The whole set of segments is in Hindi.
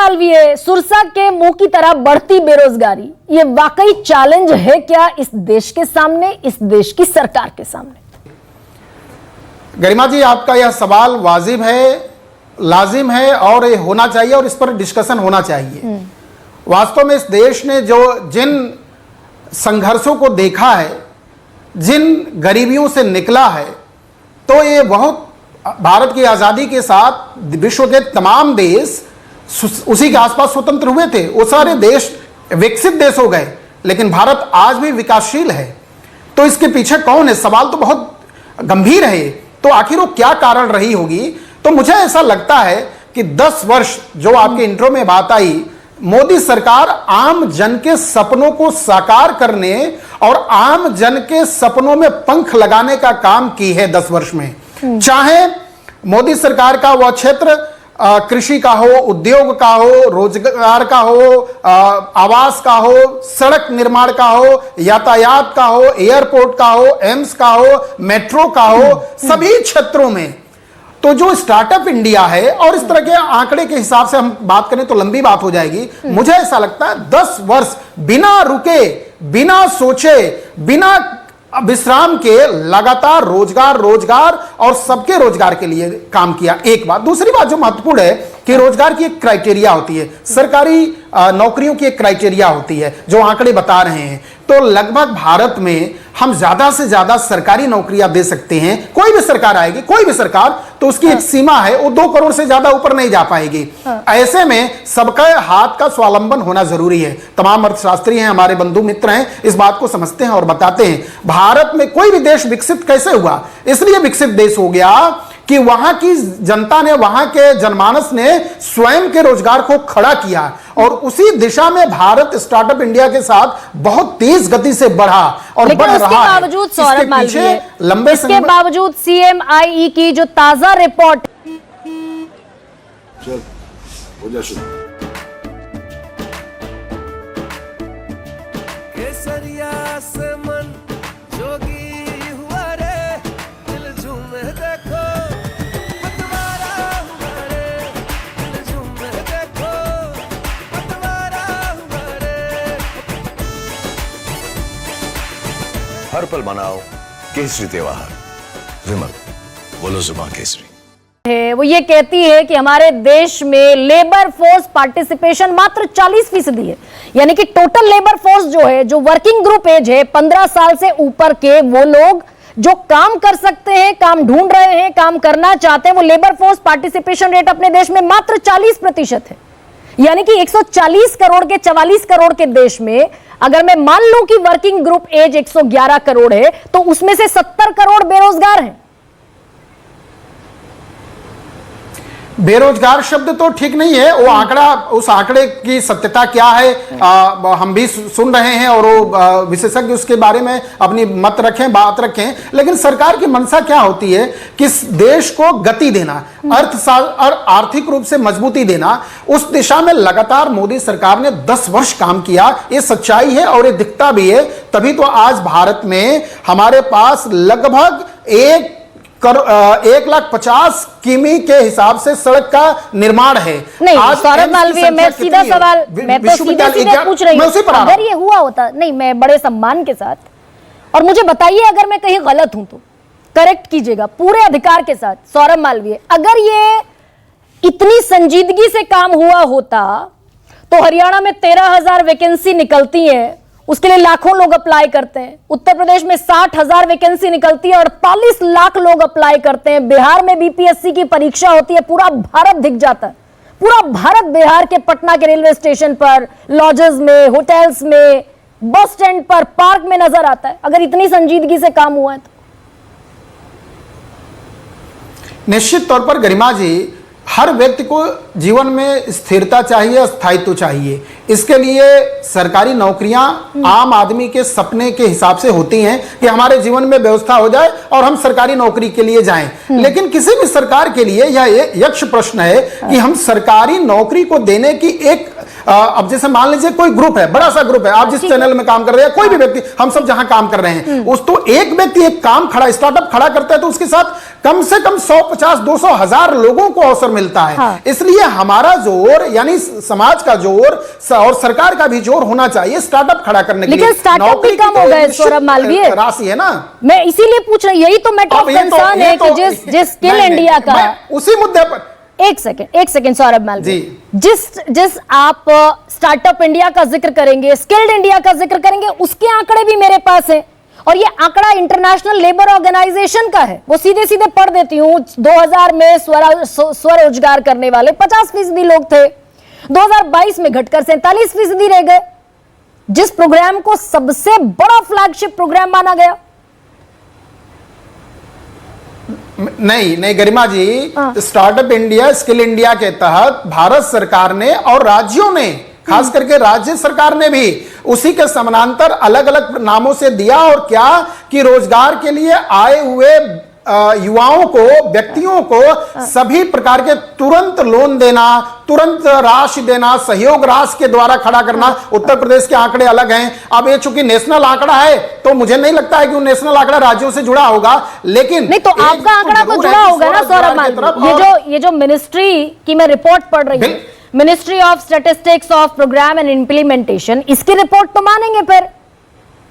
मालवीय, सुरसा के मुंह की तरह बढ़ती बेरोजगारी, ये वाकई चैलेंज है क्या इस देश के सामने, इस देश की सरकार के सामने? गरिमा जी, आपका यह सवाल वाजिब है, लाजिम है और ये होना चाहिए और इस पर डिस्कशन होना चाहिए। वास्तव में इस देश ने जिन संघर्षों को देखा है, जिन गरीबियों से निकला है, तो ये बहुत भारत की आज़ादी के साथ विश्व के तमाम देश उसी के आसपास स्वतंत्र हुए थे। वो सारे देश विकसित देश हो गए, लेकिन भारत आज भी विकासशील है। तो इसके पीछे कौन है? सवाल तो बहुत गंभीर है। तो आखिर वो क्या कारण रही होगी? तो मुझे ऐसा लगता है कि 10 वर्ष, जो आपके इंट्रो में बात आई, मोदी सरकार आम जन के सपनों को साकार करने और आम जन के सपनों में पंख लगाने का काम की है 10 वर्ष में। चाहे मोदी सरकार का वह क्षेत्र कृषि का हो, उद्योग का हो, रोजगार का हो, आवास का हो, सड़क निर्माण का हो, यातायात का हो, एयरपोर्ट का हो, एम्स का हो, मेट्रो का हो, सभी क्षेत्रों में तो जो स्टार्टअप इंडिया है, और इस तरह के आंकड़े के हिसाब से हम बात करें तो लंबी बात हो जाएगी। मुझे ऐसा लगता है 10 वर्ष बिना रुके, बिना सोचे, बिना विश्राम के लगातार रोजगार और सबके रोजगार के लिए काम किया। एक बात। दूसरी बात जो महत्वपूर्ण है कि रोजगार की एक क्राइटेरिया होती है, सरकारी नौकरियों की एक क्राइटेरिया होती है, जो आंकड़े बता रहे हैं। तो लगभग भारत में हम ज्यादा से ज्यादा सरकारी नौकरियां दे सकते हैं। कोई भी सरकार आएगी, कोई भी सरकार, तो उसकी एक सीमा है, वो 2 करोड़ से ज्यादा ऊपर नहीं जा पाएगी। ऐसे में सबका हाथ का स्वावलंबन होना जरूरी है। तमाम अर्थशास्त्री हैं, हमारे बंधु मित्र हैं, इस बात को समझते हैं और बताते हैं। भारत में कोई भी देश विकसित कैसे हुआ? इसलिए विकसित देश हो गया कि वहां की जनता ने, वहां के जनमानस ने स्वयं के रोजगार को खड़ा किया, और उसी दिशा में भारत स्टार्टअप इंडिया के साथ बहुत तेज गति से बढ़ा और बढ़ रहा है। बावजूद सौरभ मालवीय, लंबे इसके बावजूद CMIE की जो ताजा रिपोर्ट, चल हो जा शुरू। केसरिया से मन जोगी हुआ रे, दिल झूमे देखो पतवारा हुआ रे, दिल झूमे देखो पतवारा हुआ रे। हर पल मनाओ केसरी त्योहार। विमल, बोलो जुबान केसरी। वो ये कहती है कि हमारे देश में लेबर फोर्स पार्टिसिपेशन मात्र 40% है। यानी कि टोटल लेबर फोर्स जो है, जो वर्किंग ग्रुप एज है 15 साल से ऊपर के, वो लोग जो काम कर सकते हैं, काम ढूंढ रहे हैं, काम करना चाहते हैं, वो लेबर फोर्स पार्टिसिपेशन रेट अपने देश में मात्र 40% है। यानी कि 140 करोड़ के 44 करोड़ के देश में अगर मैं मान लूं कि वर्किंग ग्रुप एज 111 करोड़ है, तो उसमें से 70 करोड़ बेरोजगार हैं। बेरोजगार शब्द तो ठीक नहीं है, वो आंकड़ा, उस आंकड़े की सत्यता क्या है हम भी सुन रहे हैं, और वो विशेषज्ञ उसके बारे में अपनी मत रखें, बात रखें। लेकिन सरकार की मंशा क्या होती है कि देश को गति देना, आर्थिक रूप से मजबूती देना, उस दिशा में लगातार मोदी सरकार ने 10 वर्ष काम किया। ये सच्चाई है और ये दिखता भी है। तभी तो आज भारत में हमारे पास लगभग 1,50,000 किमी के हिसाब से सड़क का निर्माण है। नहीं सौरभ मालवीय, मैं सीधा सवाल, मैं तो सीधे पूछ रही हूँ, अगर ये हुआ होता, नहीं मैं बड़े सम्मान के साथ, और मुझे बताइए अगर मैं कहीं गलत हूं तो करेक्ट कीजिएगा पूरे अधिकार के साथ। सौरभ मालवीय, अगर ये इतनी संजीदगी से काम हुआ होता तो हरियाणा में 13,000 वैकेंसी निकलती है, उसके लिए लाखों लोग अप्लाई करते हैं। उत्तर प्रदेश में 60,000 वैकेंसी निकलती है, 48 लाख लोग अप्लाई करते हैं। बिहार में BPSC की परीक्षा होती है, पूरा भारत दिख जाता है। पूरा भारत बिहार के पटना के रेलवे स्टेशन पर, लॉजेस में, होटल्स में, बस स्टैंड पर, पार्क में नजर आता है, अगर इतनी संजीदगी से काम हुआ है तो। निश्चित तौर पर गरिमा जी, हर व्यक्ति को जीवन में स्थिरता चाहिए, स्थायित्व चाहिए। इसके लिए सरकारी नौकरियां आम आदमी के सपने के हिसाब से होती हैं कि हमारे जीवन में व्यवस्था हो जाए और हम सरकारी नौकरी के लिए जाएं। लेकिन किसी भी सरकार के लिए यह यक्ष प्रश्न है कि हम सरकारी नौकरी को देने की एक अब जैसे मान लीजिए कोई ग्रुप है, बड़ा सा ग्रुप है, आप जिस चैनल में काम कर रहे हैं, कोई भी व्यक्ति, हम सब जहां काम कर रहे हैं, उस तो एक व्यक्ति एक काम खड़ा, स्टार्टअप खड़ा करता है तो उसके साथ कम से कम 150, 200, 1000 लोगों को अवसर मिलता है। हाँ। इसलिए हमारा जोर, यानी समाज का जोर और सरकार का भी जोर होना चाहिए स्टार्टअप खड़ा करने के लिए। लेकिन स्टार्टअप भी कम हो गए सौरभ मालवीय, राशि है ना, मैं इसीलिए पूछ रही, यही तो मैटर ऑफ कंसर्न है कि जिस स्किल इंडिया का, उसी मुद्दे पर एक सेकंड सौरभ मालवीय, जिस आप स्टार्टअप इंडिया का जिक्र करेंगे, स्किल्ड इंडिया का जिक्र करेंगे, उसके आंकड़े भी मेरे पास है और ये आंकड़ा इंटरनेशनल लेबर ऑर्गेनाइजेशन का है, वो सीधे सीधे पढ़ देती हूं। 2000 में स्वरोजगार करने वाले 50% लोग थे, 2022 में घटकर 47% रह गए, जिस प्रोग्राम को सबसे बड़ा फ्लैगशिप प्रोग्राम माना गया। नहीं गरिमा जी, स्टार्टअप इंडिया, स्किल इंडिया के तहत भारत सरकार ने और राज्यों ने, खास करके राज्य सरकार ने भी उसी के समानांतर अलग अलग नामों से दिया, और क्या कि रोजगार के लिए आए हुए युवाओं को, व्यक्तियों को सभी प्रकार के तुरंत लोन देना, तुरंत राशि देना, सहयोग राशि के द्वारा खड़ा करना। उत्तर प्रदेश के आंकड़े अलग हैं। अब ये चूंकि नेशनल आंकड़ा है तो मुझे नहीं लगता है कि वो नेशनल आंकड़ा राज्यों से जुड़ा होगा, लेकिन नहीं तो आपका आंकड़ा तो जुड़ा होगा ना सौरभ मालवीय। ये जो मिनिस्ट्री की मैं रिपोर्ट पढ़ रही हूँ, ministry of statistics of programme and implementation, इसकी रिपोर्ट तो मानेंगे फिर।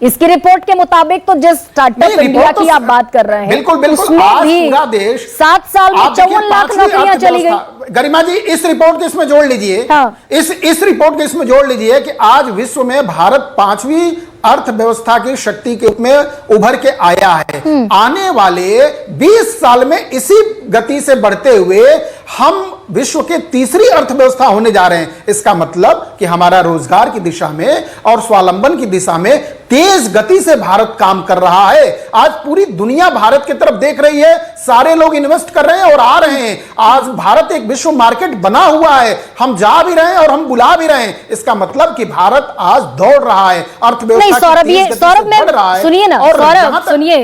इसकी रिपोर्ट के मुताबिक तो जिस स्टार्टअप इंडिया की आप बात कर रहे हैं, बिल्कुल बिल्कुल, उसमें भी पूरा देश 7 साल में 54 लाख नौकरियां चली गई। गरिमा जी, इस रिपोर्ट के इसमें जोड़ लीजिए, हाँ। इस रिपोर्ट के इसमें जोड़ लीजिए कि आज विश्व में भारत 5वीं अर्थव्यवस्था की शक्ति के रूप में उभर के आया है। आने वाले 20 साल में इसी गति से बढ़ते हुए हम विश्व के तीसरी अर्थव्यवस्था होने जा रहे हैं। इसका मतलब कि हमारा रोजगार की दिशा में और स्वावलंबन की दिशा में तेज गति से भारत काम कर रहा है। आज पूरी दुनिया भारत की तरफ देख रही है, सारे लोग इन्वेस्ट कर रहे हैं और आ रहे हैं। आज भारत एक विश्व मार्केट बना हुआ है, हम जा भी रहे हैं और हम बुला भी रहे हैं। इसका मतलब कि भारत आज दौड़ रहा है, अर्थव्यवस्था सौरभ सुनिए ना, सौरभ सुनिए,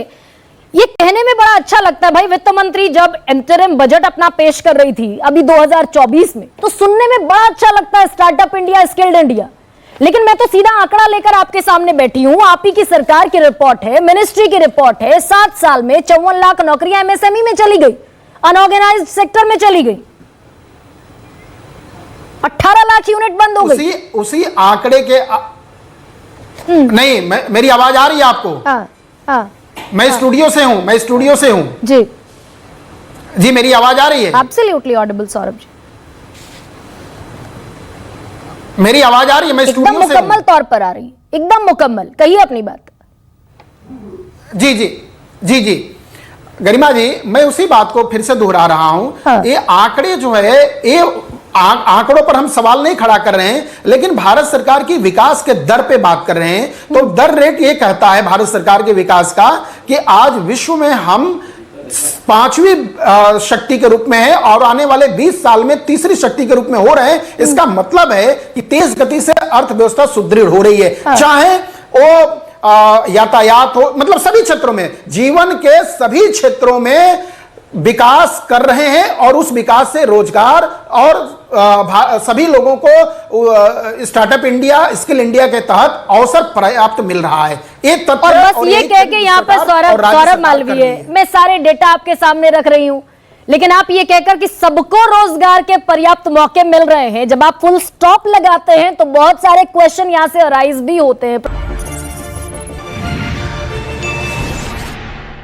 ये कहने में बड़ा अच्छा लगता है भाई। वित्त मंत्री जब इंटरिम बजट अपना पेश कर रही थी अभी 2024 में, तो सुनने में बड़ा अच्छा लगता है स्टार्टअप इंडिया, स्किल्ड इंडिया। लेकिन मैं तो सीधा आंकड़ा लेकर आपके सामने बैठी हूं। आप ही की सरकार की रिपोर्ट है, मिनिस्ट्री की रिपोर्ट है, 7 साल में 54 लाख नौकरियां एमएसएमई में चली गई, अनऑर्गेनाइज्ड सेक्टर में चली गई, 18 लाख यूनिट बंद हो गई। उसी आंकड़े के नहीं, मेरी आवाज आ रही है आपको? हाँ। मैं स्टूडियो से हूं जी, मेरी आवाज आ रही है? एब्सोल्युटली ऑडिबल सौरभ जी, मेरी आवाज आ रही है? मैं स्टूडियो से हूं, मुकम्मल तौर पर आ रही है, एकदम मुकम्मल। कहिए अपनी बात। जी गरिमा जी, मैं उसी बात को फिर से दोहरा रहा हूं। हाँ। ये आंकड़े जो है, ये आंकड़ों पर हम सवाल नहीं खड़ा कर रहे हैं, लेकिन भारत सरकार की विकास के दर पे बात कर रहे हैं। तो दर रेट ये कहता है भारत सरकार के विकास का कि आज विश्व में हम 5वीं शक्ति के रूप में है और आने वाले 20 साल में तीसरी शक्ति के रूप में हो रहे हैं। इसका मतलब है कि तेज गति से अर्थव्यवस्था सुदृढ़ हो रही है। हाँ। चाहे वो यातायात हो, मतलब सभी क्षेत्रों में, जीवन के सभी क्षेत्रों में विकास कर रहे हैं और उस विकास से रोजगार और सभी लोगों को स्टार्टअप इंडिया, स्किल इंडिया के तहत अवसर पर्याप्त मिल रहा है। एक तथ्य, और बस ये कह के यहाँ पर सौरभ मालवीय, मैं सारे डेटा आपके सामने रख रही हूं, लेकिन आप ये कहकर कि सबको रोजगार के पर्याप्त मौके मिल रहे हैं, जब आप फुल स्टॉप लगाते हैं तो बहुत सारे क्वेश्चन यहां से अराइज भी होते हैं।